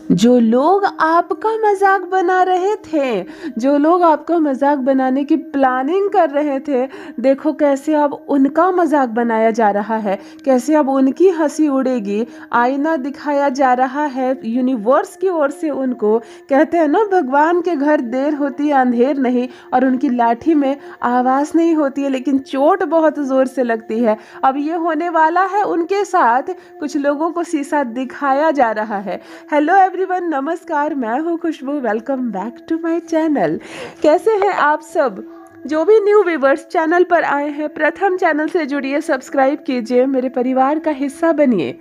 जो लोग आपका मजाक बना रहे थे, जो लोग आपका मजाक बनाने की प्लानिंग कर रहे थे, देखो कैसे अब उनका मजाक बनाया जा रहा है, कैसे अब उनकी हंसी उड़ेगी। आईना दिखाया जा रहा है यूनिवर्स की ओर से उनको। कहते हैं ना, भगवान के घर देर होती है अंधेर नहीं, और उनकी लाठी में आवाज़ नहीं होती है लेकिन चोट बहुत ज़ोर से लगती है। अब ये होने वाला है उनके साथ। कुछ लोगों को शीशा दिखाया जा रहा है। हेलो एवरीवन, नमस्कार, मैं हूँ Khushboo. Welcome back to my channel. कैसे हैं आप सब? जो भी न्यू व्यूवर्स चैनल पर आए हैं, प्रथम चैनल से जुड़िए, सब्सक्राइब कीजिए, मेरे परिवार का हिस्सा बनिए।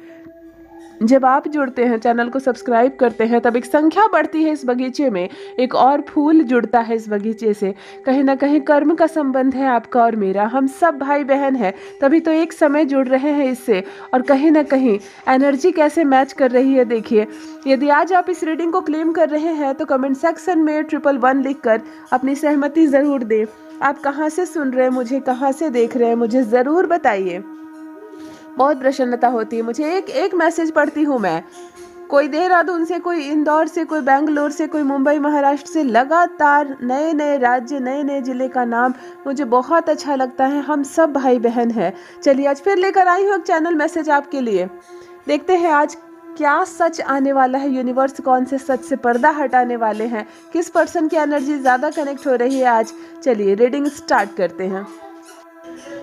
जब आप जुड़ते हैं, चैनल को सब्सक्राइब करते हैं, तब एक संख्या बढ़ती है इस बगीचे में, एक और फूल जुड़ता है इस बगीचे से। कहीं ना कहीं कर्म का संबंध है आपका और मेरा, हम सब भाई बहन हैं, तभी तो एक समय जुड़ रहे हैं इससे। और कहीं ना कहीं एनर्जी कैसे मैच कर रही है, देखिए। यदि आज आप इस रीडिंग को क्लेम कर रहे हैं तो कमेंट सेक्शन में 1111 लिखकर अपनी सहमति ज़रूर दें। आप कहाँ से सुन रहे हैं मुझे, कहाँ से देख रहे हैं, मुझे ज़रूर बताइए। बहुत प्रसन्नता होती है मुझे। एक एक मैसेज पढ़ती हूँ मैं, कोई देहरादून से, कोई इंदौर से, कोई बेंगलोर से, कोई मुंबई महाराष्ट्र से, लगातार नए नए राज्य, नए नए जिले का नाम। मुझे बहुत अच्छा लगता है, हम सब भाई बहन हैं। चलिए आज फिर लेकर आई हूँ एक चैनल मैसेज आपके लिए। देखते हैं आज क्या सच आने वाला है। यूनिवर्स कौन से सच से पर्दा हटाने वाले हैं, किस पर्सन की एनर्जी ज़्यादा कनेक्ट हो रही है आज। चलिए रीडिंग स्टार्ट करते हैं।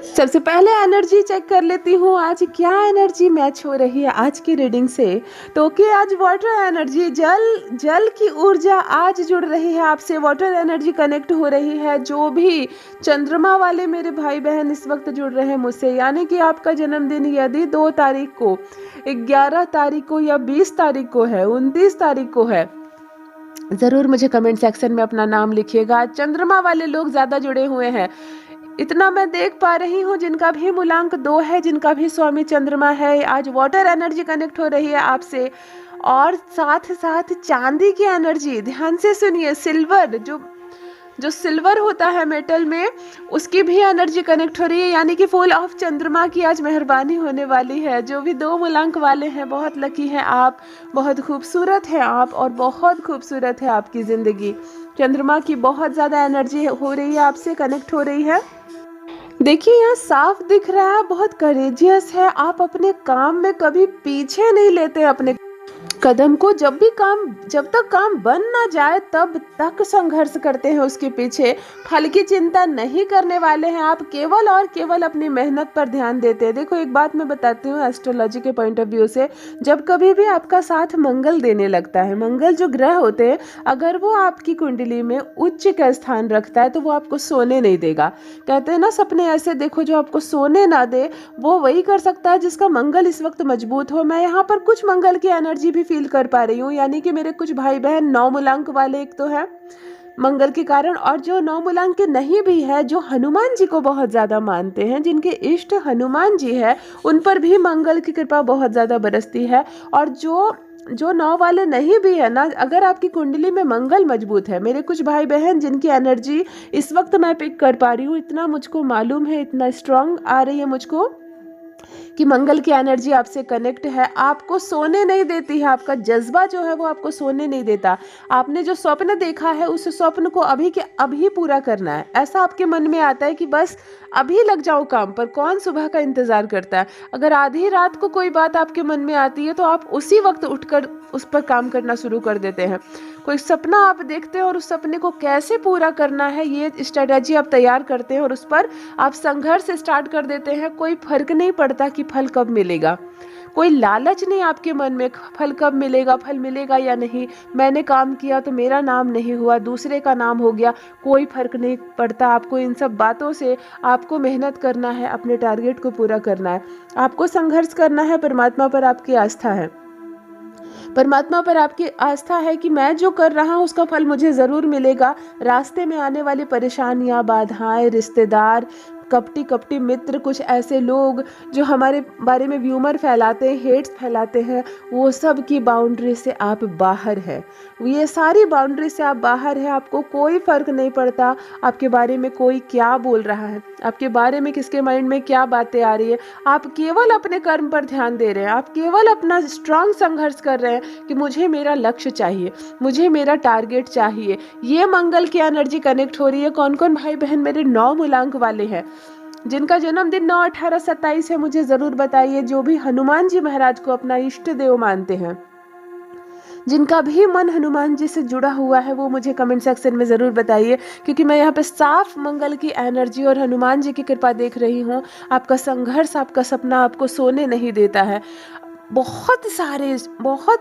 सबसे पहले एनर्जी चेक कर लेती हूँ, आज क्या एनर्जी मैच हो रही है आज की रीडिंग से। तो कि आज वाटर एनर्जी, जल की ऊर्जा आज जुड़ रही है आपसे। वाटर एनर्जी कनेक्ट हो रही है। जो भी चंद्रमा वाले मेरे भाई बहन इस वक्त जुड़ रहे हैं मुझसे, यानी कि आपका जन्मदिन यदि 2 तारीख को, 11 तारीख को या 20 तारीख को है, 29 तारीख को है, ज़रूर मुझे कमेंट सेक्शन में अपना नाम लिखिएगा। चंद्रमा वाले लोग ज़्यादा जुड़े हुए हैं, इतना मैं देख पा रही हूँ। जिनका भी मूलांक 2 है, जिनका भी स्वामी चंद्रमा है, आज वाटर एनर्जी कनेक्ट हो रही है आपसे। और साथ साथ चांदी की एनर्जी, ध्यान से सुनिए। सिल्वर, जो सिल्वर होता है मेटल में, उसकी भी एनर्जी कनेक्ट हो रही है, यानी कि फुल ऑफ चंद्रमा की आज मेहरबानी होने वाली है। जो भी 2 मूलांक वाले हैं, बहुत लकी हैं आप, बहुत खूबसूरत हैं आप, और बहुत खूबसूरत है आपकी ज़िंदगी। चंद्रमा की बहुत ज़्यादा एनर्जी हो रही है आपसे, कनेक्ट हो रही है। देखिए यहाँ साफ दिख रहा है, बहुत करेजियस है आप। अपने काम में कभी पीछे नहीं लेते अपने कदम को। जब तक काम बन ना जाए तब तक संघर्ष करते हैं उसके पीछे। फल की चिंता नहीं करने वाले हैं आप, केवल और केवल अपनी मेहनत पर ध्यान देते हैं। देखो एक बात मैं बताती हूँ एस्ट्रोलॉजी के पॉइंट ऑफ व्यू से, जब कभी भी आपका साथ मंगल देने लगता है, मंगल जो ग्रह होते हैं, अगर वो आपकी कुंडली में उच्च का स्थान रखता है तो वो आपको सोने नहीं देगा। कहते हैं ना, सपने ऐसे देखो जो आपको सोने ना दे, वो वही कर सकता है जिसका मंगल इस वक्त मजबूत हो। मैं यहाँ पर कुछ मंगल की एनर्जी भी फील कर पा रही हूँ, यानी कि मेरे कुछ भाई बहन 9 मूलांक वाले एक तो है मंगल के कारण, और जो 9 मूलांक के नहीं भी है, जो हनुमान जी को बहुत ज़्यादा मानते हैं, जिनके इष्ट हनुमान जी है, उन पर भी मंगल की कृपा बहुत ज़्यादा बरसती है। और जो 9 वाले नहीं भी है ना, अगर आपकी कुंडली में मंगल मजबूत है, मेरे कुछ भाई बहन जिनकी एनर्जी इस वक्त मैं पिक कर पा रही हूँ, इतना मुझको मालूम है, इतना स्ट्रांग आ रही है मुझको कि मंगल की एनर्जी आपसे कनेक्ट है, आपको सोने नहीं देती है। आपका जज्बा जो है वो आपको सोने नहीं देता। आपने जो स्वप्न देखा है, उस स्वप्न को अभी के अभी पूरा करना है, ऐसा आपके मन में आता है कि बस अभी लग जाओ काम पर। कौन सुबह का इंतजार करता है? अगर आधी रात को कोई बात आपके मन में आती है तो आप उसी वक्त उठकर उस पर काम करना शुरू कर देते हैं। कोई सपना आप देखते हैं और उस सपने को कैसे पूरा करना है, ये स्ट्रेटजी आप तैयार करते हैं और उस पर आप संघर्ष स्टार्ट कर देते हैं। कोई फर्क नहीं पड़ता कि फल कब मिलेगा, कोई लालच नहीं आपके मन में, फल कब मिलेगा, फल मिलेगा या नहीं, मैंने काम किया तो मेरा नाम नहीं हुआ, दूसरे का नाम हो गया, कोई फर्क नहीं पड़ता आपको इन सब बातों से। आपको मेहनत करना है, अपने टारगेट को पूरा करना है, आपको संघर्ष करना है। परमात्मा पर आपकी आस्था है, परमात्मा पर आपकी आस्था है कि मैं जो कर रहा हूँ उसका फल मुझे ज़रूर मिलेगा। रास्ते में आने वाली परेशानियाँ, बाधाएं, रिश्तेदार, कपटी कपटी मित्र, कुछ ऐसे लोग जो हमारे बारे में व्यूमर फैलाते हैं, हेट्स फैलाते हैं, वो सब की बाउंड्री से आप बाहर है। ये सारी बाउंड्री से आप बाहर है। आपको कोई फ़र्क नहीं पड़ता आपके बारे में कोई क्या बोल रहा है, आपके बारे में किसके माइंड में क्या बातें आ रही है। आप केवल अपने कर्म पर ध्यान दे रहे हैं, आप केवल अपना स्ट्रांग संघर्ष कर रहे हैं कि मुझे मेरा लक्ष्य चाहिए, मुझे मेरा टारगेट चाहिए। ये मंगल की एनर्जी कनेक्ट हो रही है। कौन कौन भाई बहन मेरे 9 मूलांक वाले हैं, जिनका जन्मदिन 9, 18, 27 है, मुझे जरूर बताइए। जो भी हनुमान जी महाराज को अपना इष्ट देव मानते हैं, जिनका भी मन हनुमान जी से जुड़ा हुआ है, वो मुझे कमेंट सेक्शन में ज़रूर बताइए, क्योंकि मैं यहाँ पे साफ मंगल की एनर्जी और हनुमान जी की कृपा देख रही हूँ। आपका संघर्ष, आपका सपना आपको सोने नहीं देता है। बहुत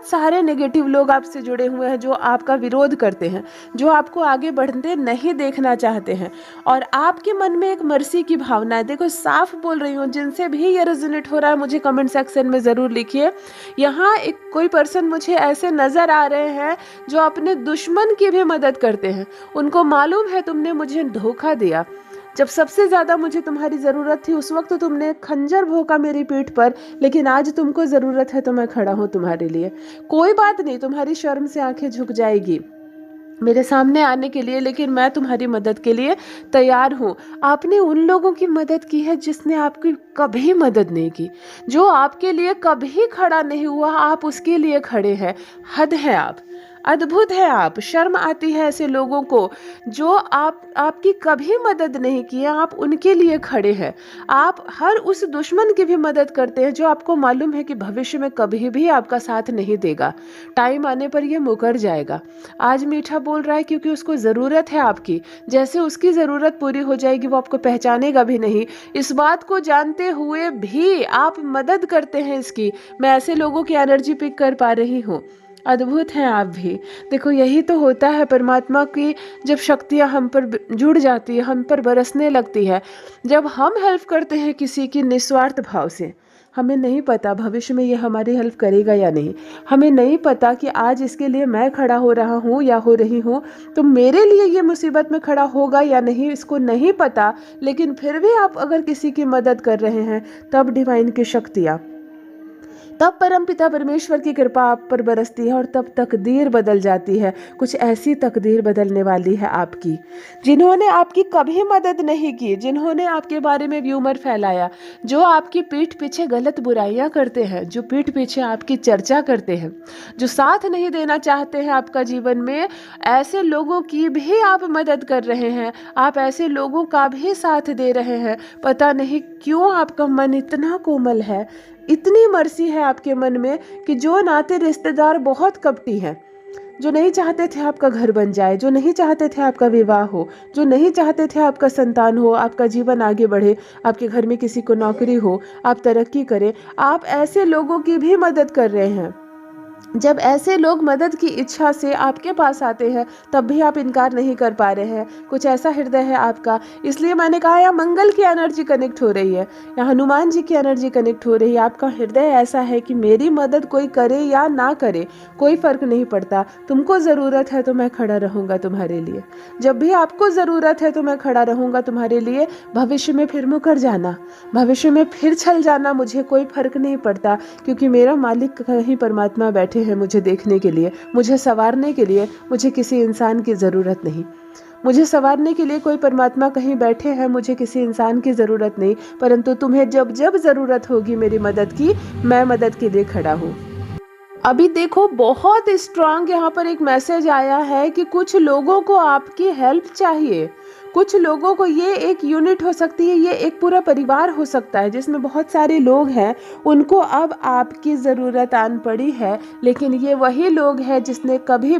सारे नेगेटिव लोग आपसे जुड़े हुए हैं जो आपका विरोध करते हैं, जो आपको आगे बढ़ते नहीं देखना चाहते हैं, और आपके मन में एक मर्सी की भावना है। देखो, साफ बोल रही हूँ, जिनसे भी ये रेजोनेट हो रहा है मुझे कमेंट सेक्शन में ज़रूर लिखिए। यहाँ एक कोई पर्सन मुझे ऐसे नज़र आ रहे हैं जो अपने दुश्मन की भी मदद करते हैं। उनको मालूम है तुमने मुझे धोखा दिया, जब सबसे ज्यादा मुझे तुम्हारी जरूरत थी उस वक्त तुमने खंजर भोंका मेरी पीठ पर, लेकिन आज तुमको जरूरत है तो मैं खड़ा हूं तुम्हारे लिए। कोई बात नहीं, तुम्हारी शर्म से आंखें झुक जाएगी मेरे सामने आने के लिए, लेकिन मैं तुम्हारी मदद के लिए तैयार हूँ। आपने उन लोगों की मदद की है जिसने आपकी कभी मदद नहीं की, जो आपके लिए कभी खड़ा नहीं हुआ, आप उसके लिए खड़े हैं। हद है आप, अद्भुत है आप। शर्म आती है ऐसे लोगों को जो आपकी कभी मदद नहीं की है, आप उनके लिए खड़े हैं। आप हर उस दुश्मन की भी मदद करते हैं जो आपको मालूम है कि भविष्य में कभी भी आपका साथ नहीं देगा, टाइम आने पर ये मुकर जाएगा। आज मीठा बोल रहा है क्योंकि उसको ज़रूरत है आपकी। जैसे उसकी ज़रूरत पूरी हो जाएगी वो आपको पहचानेगा भी नहीं। इस बात को जानते हुए भी आप मदद करते हैं इसकी। मैं ऐसे लोगों की एनर्जी पिक कर पा रही हूँ। अद्भुत हैं आप भी। देखो, यही तो होता है परमात्मा की, जब शक्तियाँ हम पर जुड़ जाती है, हम पर बरसने लगती है, जब हम हेल्प करते हैं किसी की निस्वार्थ भाव से। हमें नहीं पता भविष्य में ये हमारी हेल्प करेगा या नहीं, हमें नहीं पता कि आज इसके लिए मैं खड़ा हो रहा हूँ या हो रही हूँ तो मेरे लिए ये मुसीबत में खड़ा होगा या नहीं, इसको नहीं पता। लेकिन फिर भी आप अगर किसी की मदद कर रहे हैं, तब डिवाइन की शक्तियाँ, तब परमपिता परमेश्वर की कृपा आप पर बरसती है और तब तकदीर बदल जाती है। कुछ ऐसी तकदीर बदलने वाली है आपकी। जिन्होंने आपकी कभी मदद नहीं की, जिन्होंने आपके बारे में व्यूमर फैलाया, जो आपकी पीठ पीछे गलत बुराइयां करते हैं, जो पीठ पीछे आपकी चर्चा करते हैं, जो साथ नहीं देना चाहते हैं आपका जीवन में, ऐसे लोगों की भी आप मदद कर रहे हैं। आप ऐसे लोगों का भी साथ दे रहे हैं। पता नहीं क्यों आपका मन इतना कोमल है, इतनी मर्सी है आपके मन में कि जो नाते रिश्तेदार बहुत कपटी हैं, जो नहीं चाहते थे आपका घर बन जाए, जो नहीं चाहते थे आपका विवाह हो, जो नहीं चाहते थे आपका संतान हो, आपका जीवन आगे बढ़े, आपके घर में किसी को नौकरी हो, आप तरक्की करें, आप ऐसे लोगों की भी मदद कर रहे हैं। जब ऐसे लोग मदद की इच्छा से आपके पास आते हैं तब भी आप इनकार नहीं कर पा रहे हैं। कुछ ऐसा हृदय है आपका। इसलिए मैंने कहा यहाँ मंगल की एनर्जी कनेक्ट हो रही है, यहाँ हनुमान जी की एनर्जी कनेक्ट हो रही है। आपका हृदय ऐसा है कि मेरी मदद कोई करे या ना करे, कोई फर्क नहीं पड़ता। तुमको ज़रूरत है तो मैं खड़ा रहूँगा तुम्हारे लिए। जब भी आपको ज़रूरत है तो मैं खड़ा रहूँगा तुम्हारे लिए। भविष्य में फिर मुकर जाना, भविष्य में फिर छल जाना, मुझे कोई फर्क नहीं पड़ता, क्योंकि मेरा मालिक कहीं परमात्मा बैठे हैं मुझे देखने के लिए, मुझे संवारने के लिए। मुझे किसी इंसान की ज़रूरत नहीं, मुझे संवारने के लिए कोई परमात्मा कहीं बैठे हैं, मुझे किसी इंसान की ज़रूरत नहीं। परंतु तुम्हें जब जब ज़रूरत होगी मेरी मदद की, मैं मदद के लिए खड़ा हूँ। अभी देखो, बहुत स्ट्रांग यहाँ पर एक मैसेज आया है कि कुछ लोगों को आपकी हेल्प चाहिए। कुछ लोगों को, ये एक यूनिट हो सकती है, ये एक पूरा परिवार हो सकता है जिसमें बहुत सारे लोग हैं, उनको अब आपकी ज़रूरत आन पड़ी है। लेकिन ये वही लोग हैं जिसने कभी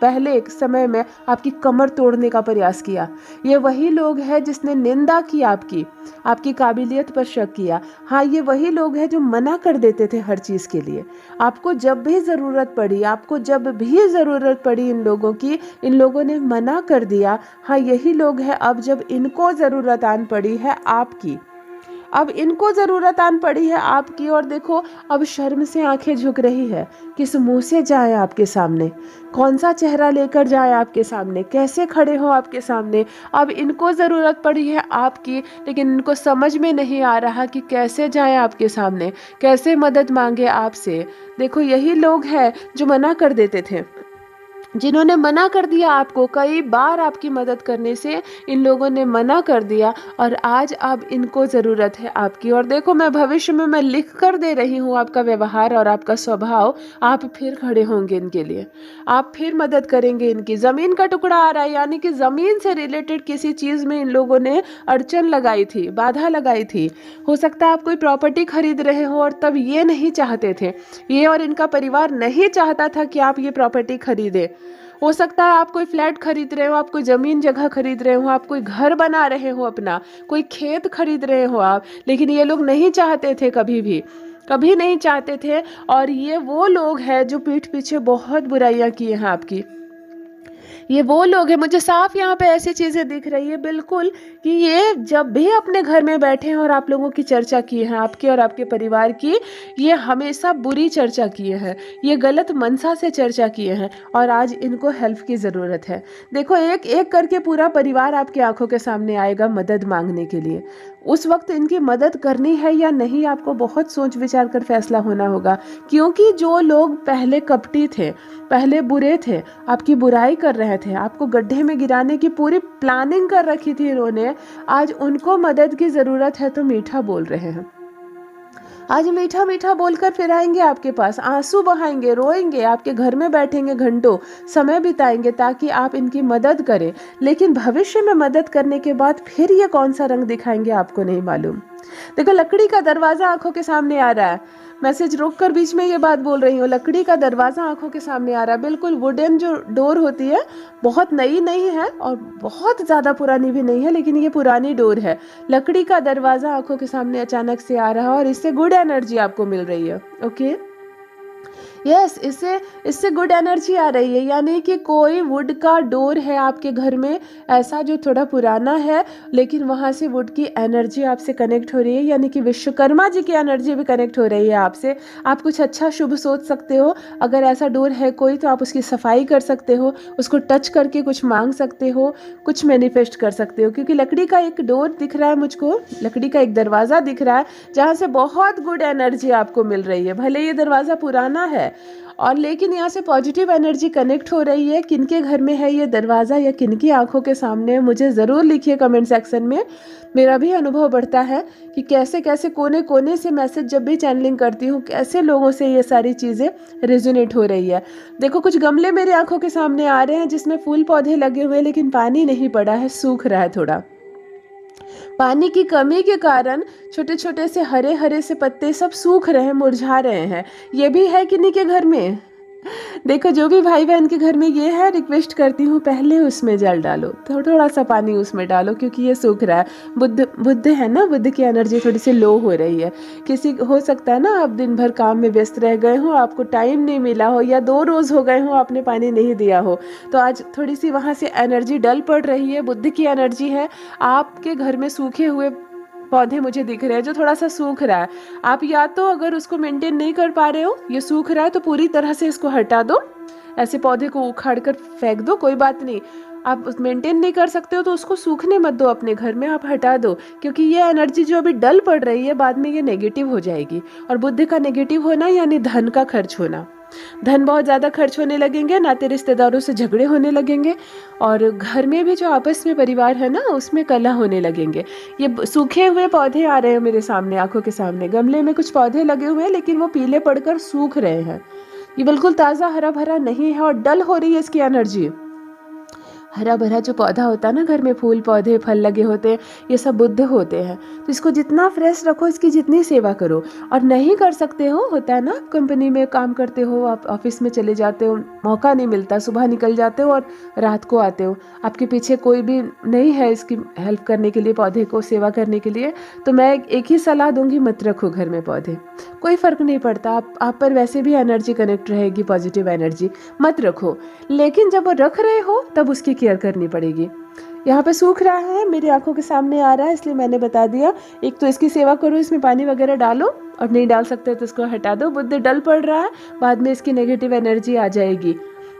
पहले एक समय में आपकी कमर तोड़ने का प्रयास किया। ये वही लोग हैं जिसने निंदा की, आपकी काबिलियत पर शक किया। हाँ, ये वही लोग हैं जो मना कर देते थे हर चीज़ के लिए। आपको जब भी ज़रूरत पड़ी, आपको जब भी ज़रूरत पड़ी इन लोगों की, इन लोगों ने मना कर दिया। हाँ, यही लोग हैं अब जब इनको ज़रूरत आन पड़ी है आपकी, अब इनको ज़रूरत आन पड़ी है आपकी, और देखो अब शर्म से आंखें झुक रही है। किस मुंह से जाए आपके सामने, कौन सा चेहरा लेकर जाए आपके सामने, कैसे खड़े हो आपके सामने। अब इनको ज़रूरत पड़ी है आपकी, लेकिन इनको समझ में नहीं आ रहा कि कैसे जाए आपके सामने, कैसे मदद मांगे आपसे। देखो यही लोग हैं जो मना कर देते थे, जिन्होंने मना कर दिया आपको कई बार आपकी मदद करने से। इन लोगों ने मना कर दिया और आज अब इनको ज़रूरत है आपकी। और देखो मैं भविष्य में मैं लिख कर दे रही हूँ आपका व्यवहार और आपका स्वभाव, आप फिर खड़े होंगे इनके लिए, आप फिर मदद करेंगे इनकी। ज़मीन का टुकड़ा आ रहा है, यानी कि ज़मीन से रिलेटेड किसी चीज़ में इन लोगों ने अड़चन लगाई थी, बाधा लगाई थी। हो सकता है आप कोई प्रॉपर्टी खरीद रहे हो और तब ये नहीं चाहते थे, ये और इनका परिवार नहीं चाहता था कि आप ये प्रॉपर्टी खरीदे। हो सकता है आप कोई फ्लैट खरीद रहे हो, आप कोई ज़मीन जगह खरीद रहे हो, आप कोई घर बना रहे हो, अपना कोई खेत खरीद रहे हो आप, लेकिन ये लोग नहीं चाहते थे, कभी भी कभी नहीं चाहते थे। और ये वो लोग हैं जो पीठ पीछे बहुत बुराइयां की हैं आपकी। ये वो लोग हैं, मुझे साफ यहाँ पे ऐसी चीज़ें दिख रही है बिल्कुल कि ये जब भी अपने घर में बैठे हैं और आप लोगों की चर्चा की है, आपकी और आपके परिवार की, ये हमेशा बुरी चर्चा किए हैं, ये गलत मनसा से चर्चा किए हैं और आज इनको हेल्प की ज़रूरत है। देखो एक एक करके पूरा परिवार आपकी आंखों के सामने आएगा मदद मांगने के लिए। उस वक्त इनकी मदद करनी है या नहीं, आपको बहुत सोच विचार कर फैसला होना होगा, क्योंकि जो लोग पहले कपटी थे, पहले बुरे थे, आपकी बुराई कर रहे थे, आपको गड्ढे में गिराने की पूरी प्लानिंग कर रखी थी इन्होंने, आज उनको मदद की ज़रूरत है तो मीठा बोल रहे हैं। आज मीठा मीठा बोलकर फिर आएंगे आपके पास, आंसू बहाएंगे, रोएंगे, आपके घर में बैठेंगे, घंटों समय बिताएंगे ताकि आप इनकी मदद करें। लेकिन भविष्य में मदद करने के बाद फिर ये कौन सा रंग दिखाएंगे आपको नहीं मालूम। देखो लकड़ी का दरवाजा आंखों के सामने आ रहा है, मैसेज रोककर बीच में ये बात बोल रही हूँ, लकड़ी का दरवाजा आंखों के सामने आ रहा है, बिल्कुल वुडन जो डोर होती है, बहुत नई नहीं है और बहुत ज़्यादा पुरानी भी नहीं है, लेकिन ये पुरानी डोर है। लकड़ी का दरवाजा आंखों के सामने अचानक से आ रहा है और इससे गुड एनर्जी आपको मिल रही है। ओके यस, इससे गुड एनर्जी आ रही है, यानी कि कोई वुड का डोर है आपके घर में ऐसा जो थोड़ा पुराना है, लेकिन वहाँ से वुड की एनर्जी आपसे कनेक्ट हो रही है, यानी कि विश्वकर्मा जी की एनर्जी भी कनेक्ट हो रही है आपसे। आप कुछ अच्छा शुभ सोच सकते हो, अगर ऐसा डोर है कोई तो आप उसकी सफाई कर सकते हो, उसको टच करके कुछ मांग सकते हो, कुछ मैनिफेस्ट कर सकते हो, क्योंकि लकड़ी का एक डोर दिख रहा है मुझको, लकड़ी का एक दरवाज़ा दिख रहा है जहाँ से बहुत गुड एनर्जी आपको मिल रही है। भले ये दरवाज़ा पुराना है और लेकिन यहाँ से पॉजिटिव एनर्जी कनेक्ट हो रही है। किनके घर में है ये दरवाज़ा या किनकी आंखों के सामने है, मुझे ज़रूर लिखिए कमेंट सेक्शन में। मेरा भी अनुभव बढ़ता है कि कैसे कैसे कोने कोने से मैसेज जब भी चैनलिंग करती हूँ, कैसे लोगों से ये सारी चीज़ें रेजोनेट हो रही है। देखो कुछ गमले मेरे आंखों के सामने आ रहे हैं जिसमें फूल पौधे लगे हुए हैं, लेकिन पानी नहीं पड़ा है, सूख रहा है थोड़ा। पानी की कमी के कारण छोटे छोटे से हरे हरे से पत्ते सब सूख रहे हैं, मुरझा रहे हैं। ये भी है किन्हीं के घर में। देखो जो भी भाई बहन के घर में ये है, रिक्वेस्ट करती हूँ पहले उसमें जल डालो, थोड़ा सा पानी उसमें डालो, क्योंकि ये सूख रहा है। बुद्ध है ना, बुद्ध की एनर्जी थोड़ी सी लो हो रही है। किसी हो सकता है ना आप दिन भर काम में व्यस्त रह गए हो, आपको टाइम नहीं मिला हो, या 2 रोज़ हो गए हो आपने पानी नहीं दिया हो, तो आज थोड़ी सी वहाँ से एनर्जी डल पड़ रही है, बुद्ध की एनर्जी है। आपके घर में सूखे हुए पौधे मुझे दिख रहे हैं जो थोड़ा सा सूख रहा है। आप या तो अगर उसको मेंटेन नहीं कर पा रहे हो, ये सूख रहा है, तो पूरी तरह से इसको हटा दो, ऐसे पौधे को उखाड़ कर फेंक दो, कोई बात नहीं। आप मेंटेन नहीं कर सकते हो तो उसको सूखने मत दो, अपने घर में आप हटा दो, क्योंकि ये एनर्जी जो अभी डल पड़ रही है बाद में ये नेगेटिव हो जाएगी। और बुद्ध का नेगेटिव होना यानी धन का खर्च होना, धन बहुत ज़्यादा खर्च होने लगेंगे, नाते रिश्तेदारों से झगड़े होने लगेंगे, और घर में भी जो आपस में परिवार है ना उसमें कलह होने लगेंगे। ये सूखे हुए पौधे आ रहे हैं मेरे सामने, आंखों के सामने। गमले में कुछ पौधे लगे हुए हैं लेकिन वो पीले पड़कर सूख रहे हैं, ये बिल्कुल ताज़ा हरा भरा नहीं है और डल हो रही है इसकी एनर्जी। हरा भरा जो पौधा होता है ना घर में, फूल पौधे फल लगे होते हैं, ये सब बुद्ध होते हैं। तो इसको जितना फ्रेश रखो, इसकी जितनी सेवा करो। और नहीं कर सकते हो, होता है ना, कंपनी में काम करते हो, आप ऑफिस में चले जाते हो, मौका नहीं मिलता, सुबह निकल जाते हो और रात को आते हो, आपके पीछे कोई भी नहीं है इसकी हेल्प करने के लिए, पौधे को सेवा करने के लिए, तो मैं एक ही सलाह दूंगी, मत रखो घर में पौधे, कोई फ़र्क नहीं पड़ता। आप पर वैसे भी एनर्जी कनेक्ट रहेगी, पॉजिटिव एनर्जी, मत रखो। लेकिन जब वो रख रहे हो तब उसकी केयर करनी पड़ेगी। यहाँ पे सूख रहा है, मेरी आंखों के सामने आ रहा है, इसलिए मैंने बता दिया। एक तो इसकी सेवा करो, इसमें पानी वगैरह डालो, और नहीं डाल सकते तो इसको हटा दो। बुद्ध डल पड़ रहा है, बाद में इसकी नेगेटिव एनर्जी आ जाएगी।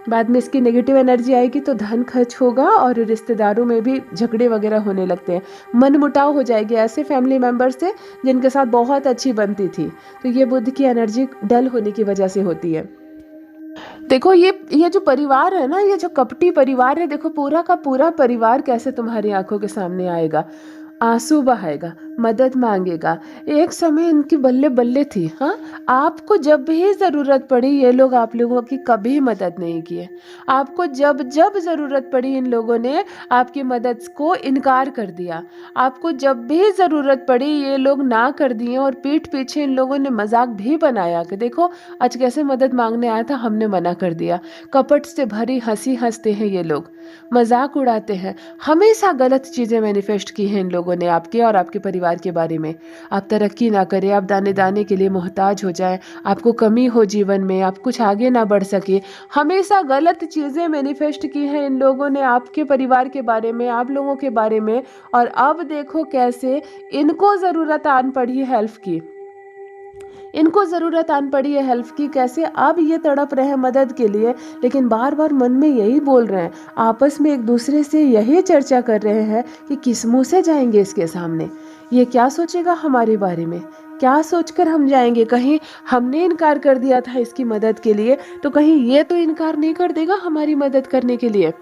बाद में इसकी नेगेटिव एनर्जी आएगी तो धन खर्च होगा और रिश्तेदारों में भी झगड़े वगैरह होने लगते हैं, मन मुटाव हो जाएगी ऐसे फैमिली मेम्बर्स से जिनके साथ बहुत अच्छी बनती थी। तो ये बुद्ध की एनर्जी डल होने की वजह से होती है। देखो ये जो परिवार है ना, ये जो कपटी परिवार है, देखो पूरा का पूरा परिवार कैसे तुम्हारी आंखों के सामने आएगा, आंसू बहाएगा, मदद मांगेगा। एक समय इनकी बल्ले बल्ले थी। हाँ, आपको जब भी ज़रूरत पड़ी ये लोग आप लोगों की कभी मदद नहीं किए। आपको जब जब ज़रूरत पड़ी इन लोगों ने आपकी मदद को इनकार कर दिया। आपको जब भी ज़रूरत पड़ी ये लोग ना कर दिए, और पीठ पीछे इन लोगों ने मजाक भी बनाया कि देखो आज कैसे मदद मांगने आया था, हमने मना कर दिया। कपट से भरी हंसी हंसते हैं ये लोग, मजाक उड़ाते हैं। हमेशा गलत चीज़ें मैनिफेस्ट की हैं इन लोगों ने आपके और आपके परिवार के बारे में। आप तरक्की ना करें, आप दाने दाने के लिए मोहताज हो जाएं, आपको कमी हो जीवन में, आप कुछ आगे ना बढ़ सके। हमेशा गलत चीज़ें मैनिफेस्ट की हैं इन लोगों ने आपके परिवार के बारे में, आप लोगों के बारे में। और अब देखो कैसे इनको ज़रूरत आन पड़ी है हेल्प की, इनको ज़रूरत आन पड़ी है हेल्प की। कैसे अब ये तड़प रहे हैं मदद के लिए, लेकिन बार बार मन में यही बोल रहे हैं, आपस में एक दूसरे से यही चर्चा कर रहे हैं कि किस मुंह से जाएंगे इसके सामने, ये क्या सोचेगा हमारे बारे में, क्या सोचकर हम जाएंगे। कहीं हमने इनकार कर दिया था इसकी मदद के लिए, तो कहीं ये तो इनकार नहीं कर देगा हमारी मदद करने के लिए।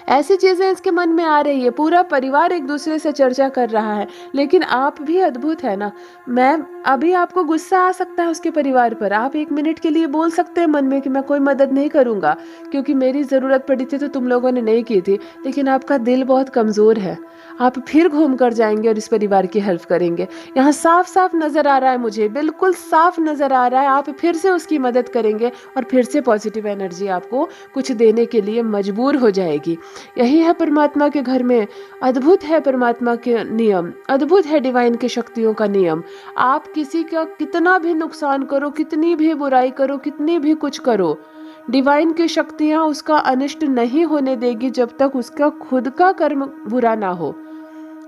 ऐसी चीजें इसके मन में आ रही है, पूरा परिवार एक दूसरे से चर्चा कर रहा है। लेकिन आप भी अद्भुत है ना। मैं अभी आपको गुस्सा आ सकता है उसके परिवार पर, आप एक मिनट के लिए बोल सकते हैं मन में कि मैं कोई मदद नहीं करूंगा क्योंकि मेरी ज़रूरत पड़ी थी तो तुम लोगों ने नहीं की थी। लेकिन आपका दिल बहुत कमज़ोर है, आप फिर घूम कर जाएंगे और इस परिवार की हेल्प करेंगे। यहाँ साफ साफ नज़र आ रहा है, मुझे बिल्कुल साफ नज़र आ रहा है, आप फिर से उसकी मदद करेंगे और फिर से पॉजिटिव एनर्जी आपको कुछ देने के लिए मजबूर हो जाएगी। यही है परमात्मा के घर में, अद्भुत है परमात्मा के नियम, अद्भुत है डिवाइन की शक्तियों का नियम। आप किसी का कितना भी नुकसान करो, कितनी भी बुराई करो, कितनी भी कुछ करो, डिवाइन की शक्तियां उसका अनिष्ट नहीं होने देगी जब तक उसका खुद का कर्म बुरा ना हो।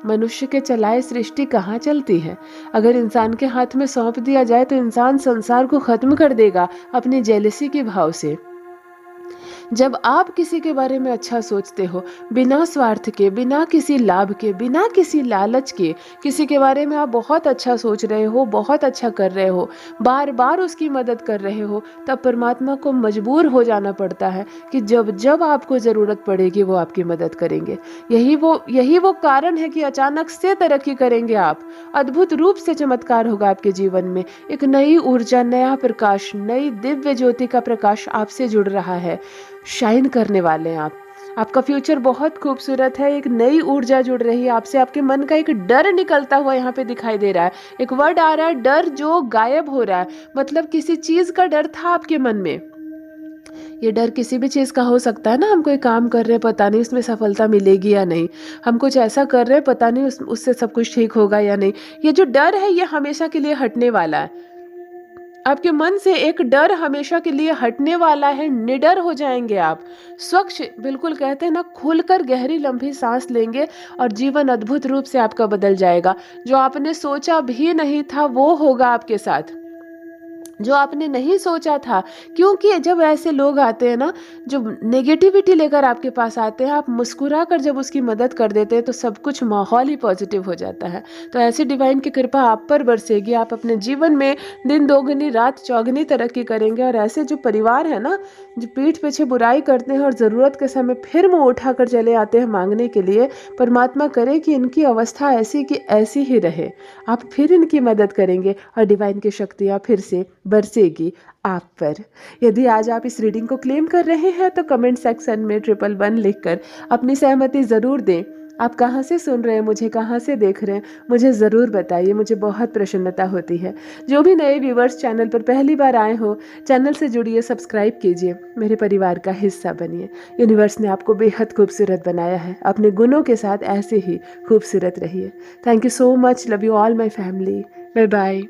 मनुष्य के चलाए सृष्टि कहाँ चलती है। अगर इंसान के हाथ में सौंप दिया जाए तो इंसान संसार को खत्म कर देगा अपनी जेलसी के भाव से। जब आप किसी के बारे में अच्छा सोचते हो, बिना स्वार्थ के, बिना किसी लाभ के, बिना किसी लालच के, किसी के बारे में आप बहुत अच्छा सोच रहे हो, बहुत अच्छा कर रहे हो, बार बार उसकी मदद कर रहे हो, तब परमात्मा को मजबूर हो जाना पड़ता है कि जब जब आपको ज़रूरत पड़ेगी वो आपकी मदद करेंगे। यही वो कारण है कि अचानक से तरक्की करेंगे आप, अद्भुत रूप से चमत्कार होगा आपके जीवन में। एक नई ऊर्जा, नया प्रकाश, नई दिव्य ज्योति का प्रकाश आपसे जुड़ रहा है। शाइन करने वाले हैं आप, आपका फ्यूचर बहुत खूबसूरत है। एक नई ऊर्जा जुड़ रही है आपसे, आपके मन का एक डर निकलता हुआ यहाँ पे दिखाई दे रहा है। एक वर्ड आ रहा है डर, जो गायब हो रहा है। मतलब किसी चीज का डर था आपके मन में। ये डर किसी भी चीज़ का हो सकता है ना, हम कोई काम कर रहे हैं, पता नहीं उसमें सफलता मिलेगी या नहीं, हम कुछ ऐसा कर रहे हैं, पता नहीं उससे सब कुछ ठीक होगा या नहीं। ये जो डर है ये हमेशा के लिए हटने वाला है। आपके मन से एक डर हमेशा के लिए हटने वाला है, निडर हो जाएंगे आप, स्वच्छ, बिल्कुल कहते हैं ना, खुलकर गहरी लंबी सांस लेंगे और जीवन अद्भुत रूप से आपका बदल जाएगा। जो आपने सोचा भी नहीं था वो होगा आपके साथ, जो आपने नहीं सोचा था। क्योंकि जब ऐसे लोग आते हैं ना, जो नेगेटिविटी लेकर आपके पास आते हैं, आप मुस्कुरा कर जब उसकी मदद कर देते हैं तो सब कुछ माहौल ही पॉजिटिव हो जाता है। तो ऐसी डिवाइन की कृपा आप पर बरसेगी, आप अपने जीवन में दिन दोगुनी रात चौगुनी तरक्की करेंगे। और ऐसे जो परिवार है ना, जो पीठ पीछे बुराई करते हैं और ज़रूरत के समय फिर मुँह उठा कर चले आते हैं मांगने के लिए, परमात्मा करे कि इनकी अवस्था ऐसी की ऐसी ही रहे, आप फिर इनकी मदद करेंगे और डिवाइन की शक्तियाँ फिर से बरसेगी आप पर। यदि आज आप इस रीडिंग को क्लेम कर रहे हैं तो कमेंट सेक्शन में 111 लिखकर अपनी सहमति ज़रूर दें। आप कहाँ से सुन रहे हैं, मुझे कहाँ से देख रहे हैं, मुझे ज़रूर बताइए, मुझे बहुत प्रसन्नता होती है। जो भी नए व्यूवर्स चैनल पर पहली बार आए हो, चैनल से जुड़िए, सब्सक्राइब कीजिए, मेरे परिवार का हिस्सा बनिए। यूनिवर्स ने आपको बेहद खूबसूरत बनाया है, अपने गुणों के साथ ऐसे ही खूबसूरत रहिए। Thank you so much, love you all my family, bye bye.